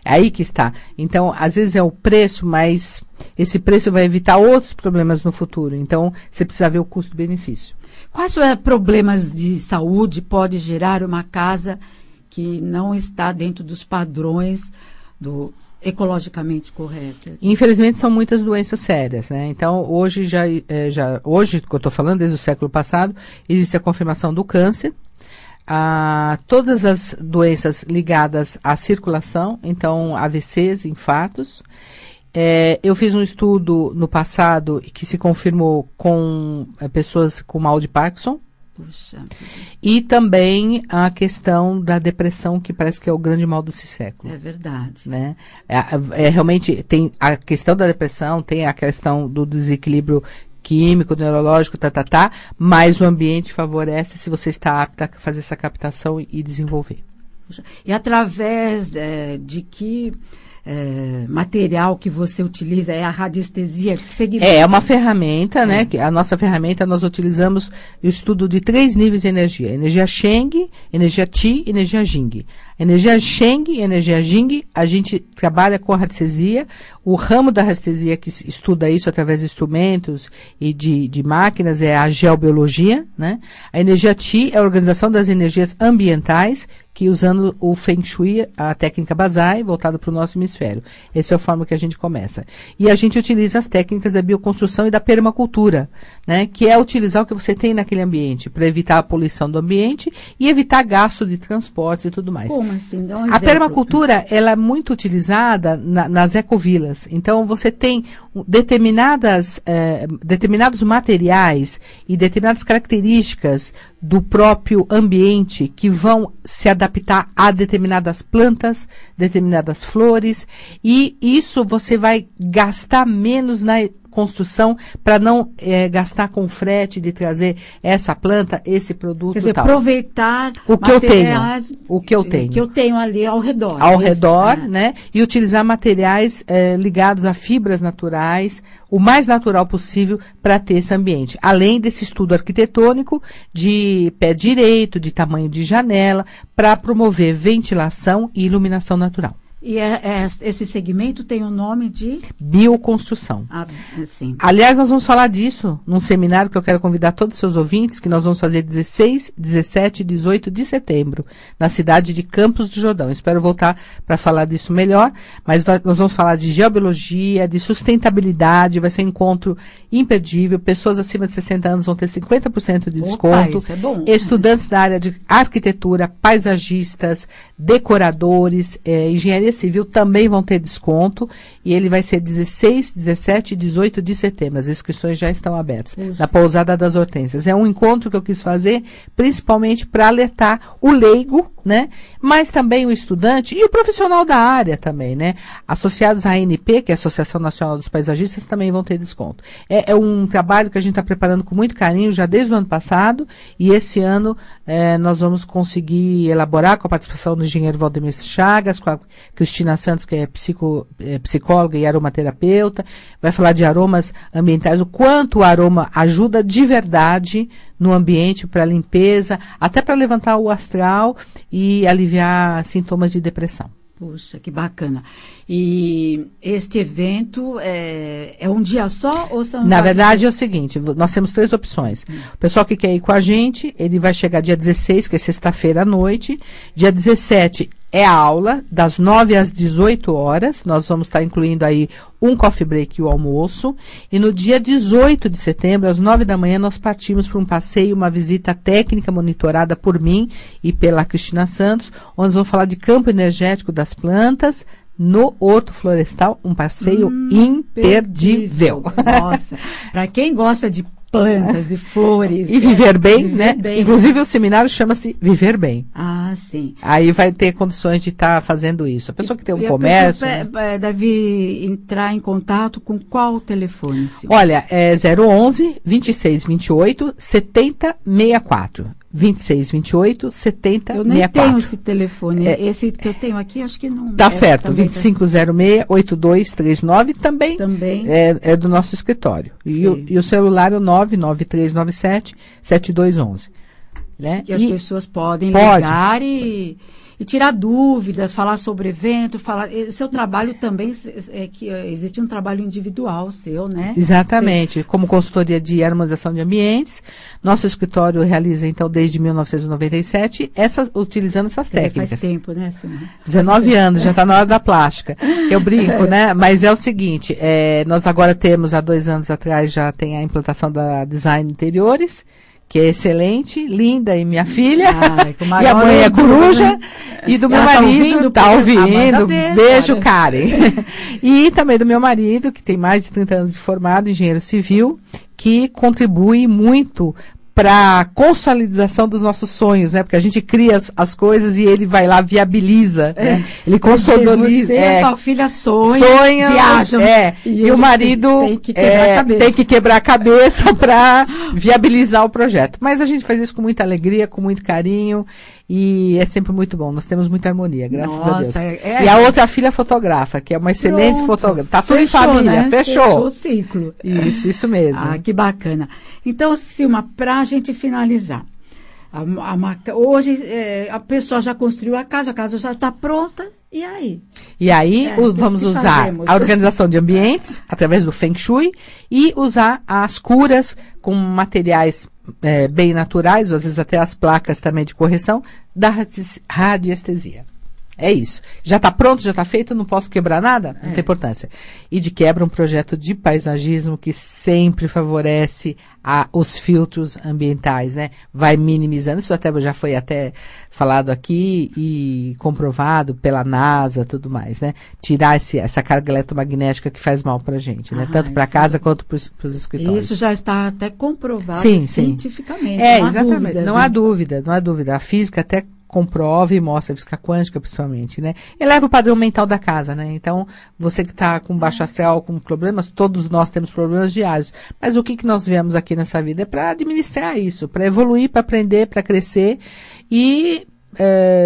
Speaker 9: É aí que está. Então, às vezes é o preço, mas esse preço vai evitar outros problemas no futuro. Então, você precisa ver o custo-benefício.
Speaker 5: Quais problemas de saúde pode gerar uma casa que não está dentro dos padrões do ecologicamente correto?
Speaker 9: Infelizmente são muitas doenças sérias, né? Então hoje hoje que eu estou falando desde o século passado existe a confirmação do câncer, todas as doenças ligadas à circulação, então AVCs, infartos. Eu fiz um estudo no passado que se confirmou com pessoas com mal de Parkinson. Puxa. E também a questão da depressão, que parece que é o grande mal desse século.
Speaker 5: É verdade.
Speaker 9: Né? Realmente tem a questão da depressão, tem a questão do desequilíbrio químico, neurológico, mas o ambiente favorece se você está apta a fazer essa captação e desenvolver.
Speaker 5: Puxa. E através de que material que você utiliza? É a radiestesia? Que significa?
Speaker 9: É uma ferramenta, né? Que a nossa ferramenta, nós utilizamos o estudo de 3 níveis de energia. Energia Sheng, energia Qi e energia Jing. Energia Sheng e energia Jing, a gente trabalha com a radiestesia. O ramo da radiestesia que estuda isso através de instrumentos e de máquinas é a geobiologia, né? A energia Qi é a organização das energias ambientais, que usando o Feng Shui, a técnica Basai, voltada para o nosso hemisfério. Essa é a forma que a gente começa. E a gente utiliza as técnicas da bioconstrução e da permacultura, né, que é utilizar o que você tem naquele ambiente para evitar a poluição do ambiente e evitar gasto de transportes e tudo mais.
Speaker 5: Como assim? Dá um
Speaker 9: A
Speaker 5: exemplo.
Speaker 9: permacultura, ela é muito utilizada nas ecovilas. Então, você tem determinados materiais e determinadas características do próprio ambiente que vão se adaptar a determinadas plantas, determinadas flores, e isso você vai gastar menos na construção para não gastar com frete de trazer essa planta, esse produto.
Speaker 5: Quer dizer,
Speaker 9: tal.
Speaker 5: aproveitar
Speaker 9: o que eu tenho.
Speaker 5: Que eu tenho ali ao redor.
Speaker 9: Ao redor, né? E utilizar materiais ligados a fibras naturais, o mais natural possível para ter esse ambiente. Além desse estudo arquitetônico de pé direito, de tamanho de janela, para promover ventilação e iluminação natural.
Speaker 5: E esse segmento tem o nome de?
Speaker 9: Bioconstrução.
Speaker 5: Sim.
Speaker 9: Aliás, nós vamos falar disso num seminário que eu quero convidar todos os seus ouvintes, que nós vamos fazer 16, 17 e 18 de setembro, na cidade de Campos do Jordão. Espero voltar para falar disso melhor, mas nós vamos falar de geobiologia, de sustentabilidade, vai ser um encontro imperdível. Pessoas acima de 60 anos vão ter 50% de desconto.
Speaker 5: Isso é bom.
Speaker 9: Estudantes da área de arquitetura, paisagistas, decoradores, engenharia civil também vão ter desconto, e ele vai ser 16, 17 e 18 de setembro. As inscrições já estão abertas na Pousada das Hortênsias. É um encontro que eu quis fazer principalmente para alertar o leigo, né? Mas também o estudante e o profissional da área também, né? Associados à ANP, que é a Associação Nacional dos Paisagistas, também vão ter desconto. É um trabalho que a gente está preparando com muito carinho já desde o ano passado, e esse ano nós vamos conseguir elaborar com a participação do engenheiro Valdemir Chagas, com a Cristina Santos, que é psicóloga e aromaterapeuta, vai falar de aromas ambientais, o quanto o aroma ajuda de verdade no ambiente para limpeza, até para levantar o astral e aliviar sintomas de depressão.
Speaker 5: Puxa, que bacana. E este evento é um dia só ou são
Speaker 9: Na verdade é o seguinte, nós temos 3 opções. O pessoal que quer ir com a gente, ele vai chegar dia 16, que é sexta-feira à noite. Dia 17 é a aula, das 9 às 18 horas. Nós vamos estar incluindo aí um coffee break e o almoço. E no dia 18 de setembro, às 9 da manhã, nós partimos para um passeio, uma visita técnica monitorada por mim e pela Cristina Santos, onde nós vamos falar de campo energético das plantas no Horto Florestal, um passeio imperdível.
Speaker 5: Nossa, para quem gosta de plantas e flores.
Speaker 9: E viver bem, né? Bem, inclusive o seminário chama-se Viver Bem.
Speaker 5: Ah, sim.
Speaker 9: Aí vai ter condições de estar fazendo isso. A pessoa que tem um comércio...
Speaker 5: deve entrar em contato com qual telefone, senhor?
Speaker 9: Olha, é 011 2628 7064. 2628 7064.
Speaker 5: Eu nem tenho esse telefone. Esse que eu tenho aqui, acho que não.
Speaker 9: Tá certo, 2506 8239 também é do nosso escritório. E o celular é o 99397 7211. Né?
Speaker 5: Que as pessoas podem ligar e tirar dúvidas, falar sobre evento, o seu trabalho também, que existe um trabalho individual seu, né?
Speaker 9: Exatamente, como consultoria de harmonização de ambientes, nosso escritório realiza, então, desde 1997, utilizando essas técnicas.
Speaker 5: Faz tempo, né, senhora?
Speaker 9: 19 anos, já está na hora da plástica. Eu brinco, né? Mas é o seguinte, nós agora temos, há 2 anos atrás, já tem a implantação da Design Interiores, que é excelente, linda, e minha filha, e a mãe é coruja, e do meu marido, está ouvindo, beijo, Karen. E também do meu marido, que tem mais de 30 anos de formado, engenheiro civil, que contribui muito para a consolidação dos nossos sonhos, né? Porque a gente cria as coisas e ele vai lá, viabiliza, né? Ele consolida.
Speaker 5: Você e a sua filha sonham, viajam.
Speaker 9: E o marido tem que quebrar a cabeça para viabilizar o projeto. Mas a gente faz isso com muita alegria, com muito carinho, e é sempre muito bom. Nós temos muita harmonia, graças a Deus. E a outra filha fotografa, que é uma excelente fotógrafa. Tá tudo em família, né? Fechou
Speaker 5: o ciclo.
Speaker 9: Isso mesmo.
Speaker 5: Ah, que bacana. Então, Silma, para a gente finalizar, hoje a pessoa já construiu a casa já está pronta, e aí?
Speaker 9: E aí vamos usar a organização de ambientes, através do Feng Shui, e usar as curas com materiais bem naturais, às vezes até as placas também de correção, da radiestesia. É isso. Já está pronto, já está feito, não posso quebrar nada? Não tem importância. E de quebra, um projeto de paisagismo que sempre favorece os filtros ambientais, né? Vai minimizando, isso até já foi até falado aqui e comprovado pela NASA, tudo mais, né? Tirar essa carga eletromagnética que faz mal pra gente, né? Tanto para casa quanto para os escritórios.
Speaker 5: Isso já está até comprovado cientificamente.
Speaker 9: Não exatamente. Dúvidas, não há dúvida, não há dúvida. A física até comprova e mostra, a física quântica principalmente, né? Eleva o padrão mental da casa, né? Então, você que está com baixo astral, com problemas, todos nós temos problemas diários. Mas o que nós viemos aqui nessa vida é para administrar isso, para evoluir, para aprender, para crescer e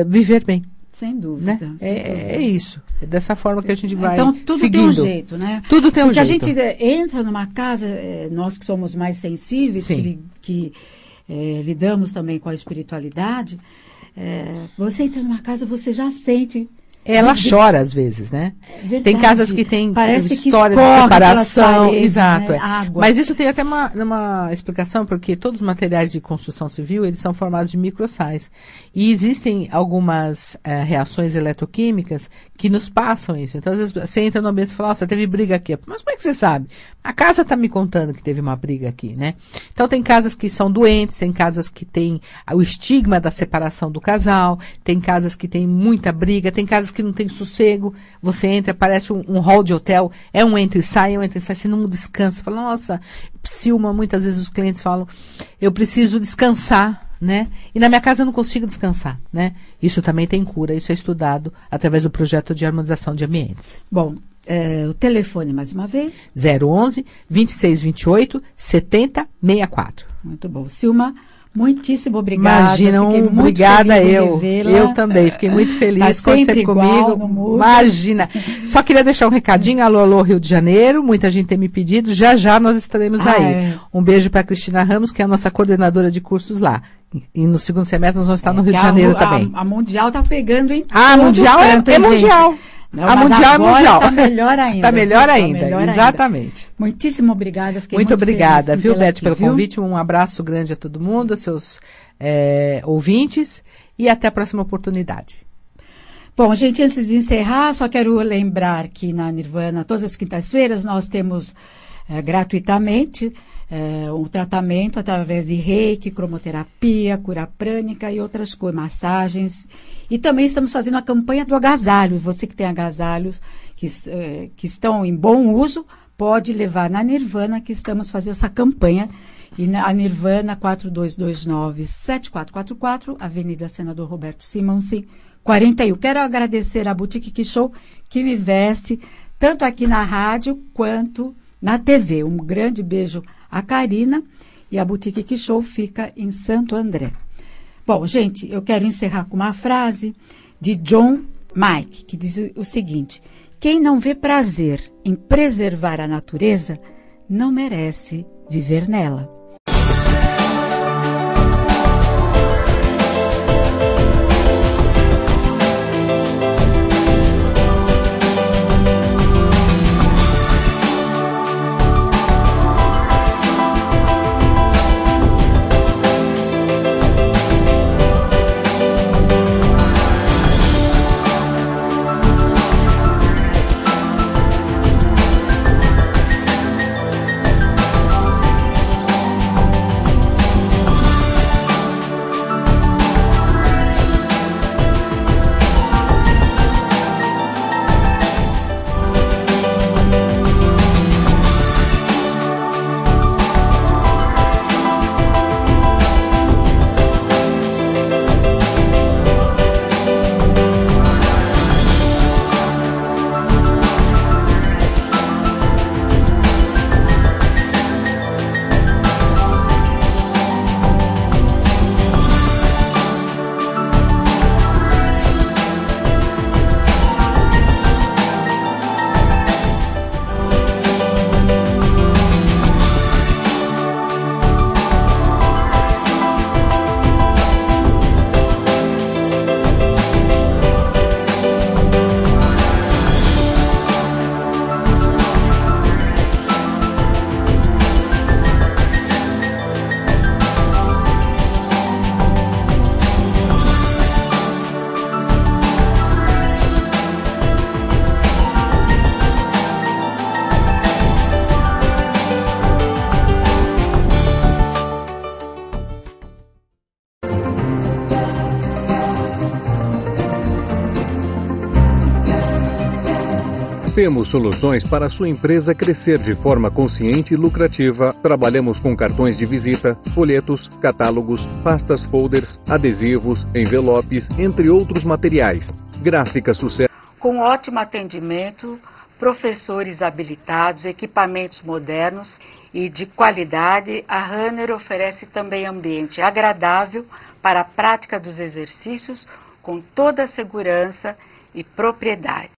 Speaker 9: viver bem.
Speaker 5: Sem dúvida.
Speaker 9: Né? É isso. É dessa forma que a gente vai
Speaker 5: Então, tudo
Speaker 9: seguindo.
Speaker 5: tem um jeito, né?
Speaker 9: Tudo tem um jeito.
Speaker 5: Porque a gente entra numa casa, nós que somos mais sensíveis, que lidamos também com a espiritualidade, você entra numa casa, você já sente...
Speaker 9: Ela chora às vezes, né?
Speaker 5: Tem
Speaker 9: casas que tem história
Speaker 5: de
Speaker 9: separação,
Speaker 5: paredes,
Speaker 9: exato.
Speaker 5: Né? Água.
Speaker 9: Mas isso tem até uma explicação, porque todos os materiais de construção civil, eles são formados de microsais. E existem algumas reações eletroquímicas que nos passam isso. Então, às vezes, você entra no ambiente e fala, nossa, teve briga aqui. Mas como é que você sabe? A casa está me contando que teve uma briga aqui, né? Então, tem casas que são doentes, tem casas que tem o estigma da separação do casal, tem casas que tem muita briga, tem casas que não tem sossego, você entra, parece um hall de hotel, um entra e sai, você não descansa, você fala, nossa, Silma, muitas vezes os clientes falam, eu preciso descansar, né? E na minha casa eu não consigo descansar, né? Isso também tem cura, isso é estudado através do projeto de harmonização de ambientes.
Speaker 5: Bom, o telefone mais uma vez?
Speaker 9: 011 2628 7064.
Speaker 5: Muito bom. Silma, muitíssimo obrigada.
Speaker 9: Imagina, obrigada eu também, fiquei muito feliz quando você comigo. Imagina. Só queria deixar um recadinho, alô, Rio de Janeiro, muita gente tem me pedido, já nós estaremos aí. Um beijo para Cristina Ramos, que é a nossa coordenadora de cursos lá. E no segundo semestre nós vamos estar no Rio de Janeiro também.
Speaker 5: A Mundial está pegando em
Speaker 9: Mundial
Speaker 5: canto,
Speaker 9: é mundial.
Speaker 5: Não,
Speaker 9: a Mundial é Mundial.
Speaker 5: Está melhor ainda.
Speaker 9: Está melhor ainda, exatamente.
Speaker 5: Muitíssimo obrigada. Fiquei
Speaker 9: muito obrigada, viu, Beth, pelo
Speaker 5: viu?
Speaker 9: convite. Um abraço grande a todo mundo, seus ouvintes, e até a próxima oportunidade.
Speaker 5: Bom, gente, antes de encerrar, só quero lembrar que na Nirvana, todas as quintas-feiras, nós temos gratuitamente um tratamento através de reiki, cromoterapia, cura prânica e outras coisas, massagens. E também estamos fazendo a campanha do agasalho. Você que tem agasalhos que estão em bom uso, pode levar na Nirvana, que estamos fazendo essa campanha. E a Nirvana, 4229-7444, Avenida Senador Roberto Simonsen, 41. Quero agradecer à Boutique Que Show, que me veste tanto aqui na rádio quanto na TV. Um grande beijo a Karina, e a Boutique Que Show fica em Santo André. Bom, gente, eu quero encerrar com uma frase de John Mike, que diz o seguinte: quem não vê prazer em preservar a natureza, não merece viver nela.
Speaker 2: Temos soluções para a sua empresa crescer de forma consciente e lucrativa. Trabalhamos com cartões de visita, folhetos, catálogos, pastas folders, adesivos, envelopes, entre outros materiais. Gráfica Sucesso.
Speaker 1: Com ótimo atendimento, professores habilitados, equipamentos modernos e de qualidade, a Runner oferece também ambiente agradável para a prática dos exercícios com toda a segurança e propriedade.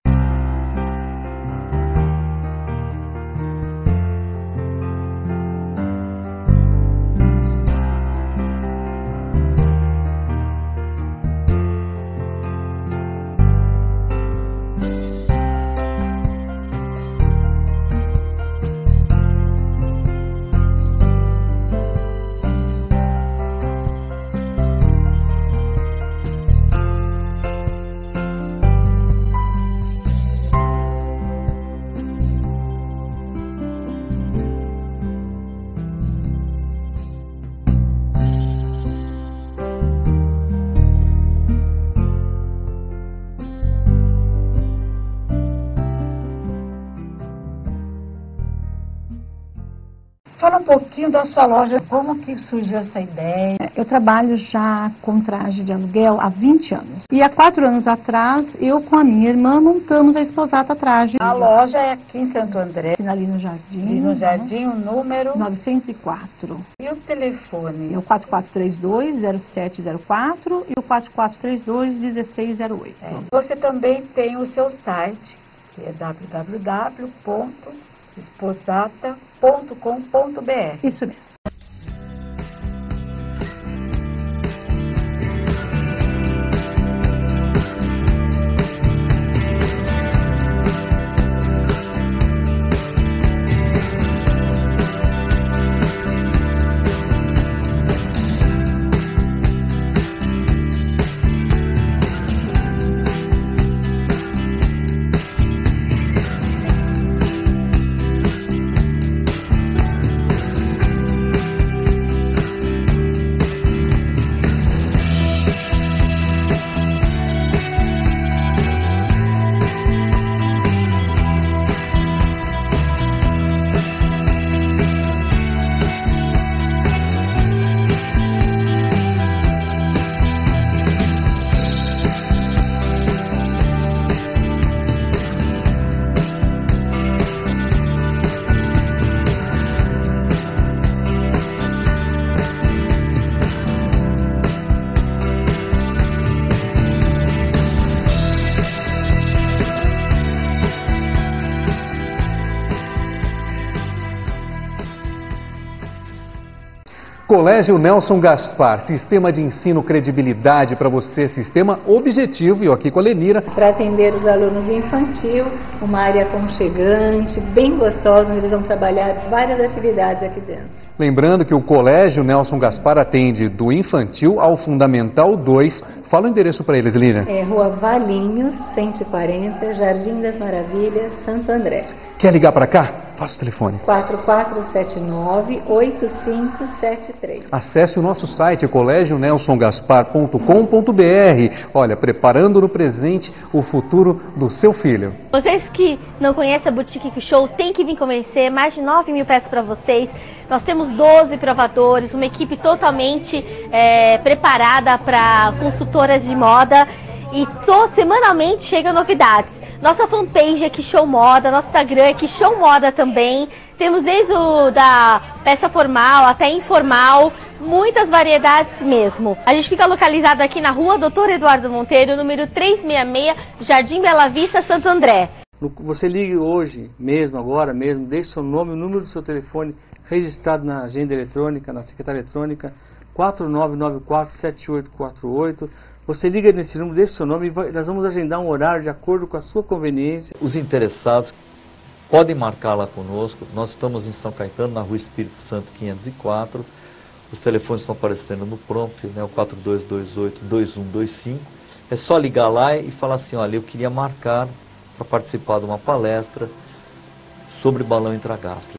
Speaker 3: Fala um pouquinho da sua loja, como que surgiu essa ideia?
Speaker 4: Eu trabalho já com traje de aluguel há 20 anos. E há 4 anos atrás, eu com a minha irmã montamos a Esposata Traje.
Speaker 3: A loja é aqui em Santo André.
Speaker 4: Ali no Jardim.
Speaker 3: Ali no Jardim, o número?
Speaker 4: 904.
Speaker 3: E o telefone?
Speaker 4: É o 4432-0704 e o 4432-1608.
Speaker 3: Você também tem o seu site, que é www.esposata.com.br.
Speaker 4: Isso mesmo.
Speaker 2: Colégio Nelson Gaspar, sistema de ensino credibilidade para você, sistema objetivo, e eu aqui com a Lenira.
Speaker 7: Para atender os alunos do infantil, uma área aconchegante, bem gostosa, onde eles vão trabalhar várias atividades aqui dentro.
Speaker 2: Lembrando que o Colégio Nelson Gaspar atende do infantil ao Fundamental 2. Fala o endereço para eles, Lina.
Speaker 7: É Rua Valinhos, 140, Jardim das Maravilhas, Santo André.
Speaker 2: Quer ligar para cá? Faça o telefone.
Speaker 7: 4479-8573.
Speaker 2: Acesse o nosso site, colégionelsongaspar.com.br. Olha, preparando no presente o futuro do seu filho.
Speaker 8: Vocês que não conhecem a Boutique Show, tem que vir conhecer. Mais de 9 mil peças para vocês. Nós temos 12 provadores, uma equipe totalmente preparada para consultoras de moda. E semanalmente chegam novidades. Nossa fanpage é Show Moda, nosso Instagram é Show Moda também. Temos desde da peça formal até informal, muitas variedades mesmo. A gente fica localizado aqui na rua Dr. Eduardo Monteiro, número 366, Jardim Bela Vista, Santo André.
Speaker 10: Você ligue hoje mesmo, agora mesmo, deixe seu nome, o número do seu telefone registrado na agenda eletrônica, na secretária eletrônica, 4994-7848. Você liga nesse número, deixe seu nome e nós vamos agendar um horário de acordo com a sua conveniência.
Speaker 11: Os interessados podem marcar lá conosco. Nós estamos em São Caetano, na Rua Espírito Santo 504. Os telefones estão aparecendo no prompt, né, o 4228-2125. É só ligar lá e falar assim, olha, eu queria marcar para participar de uma palestra sobre balão intragastro.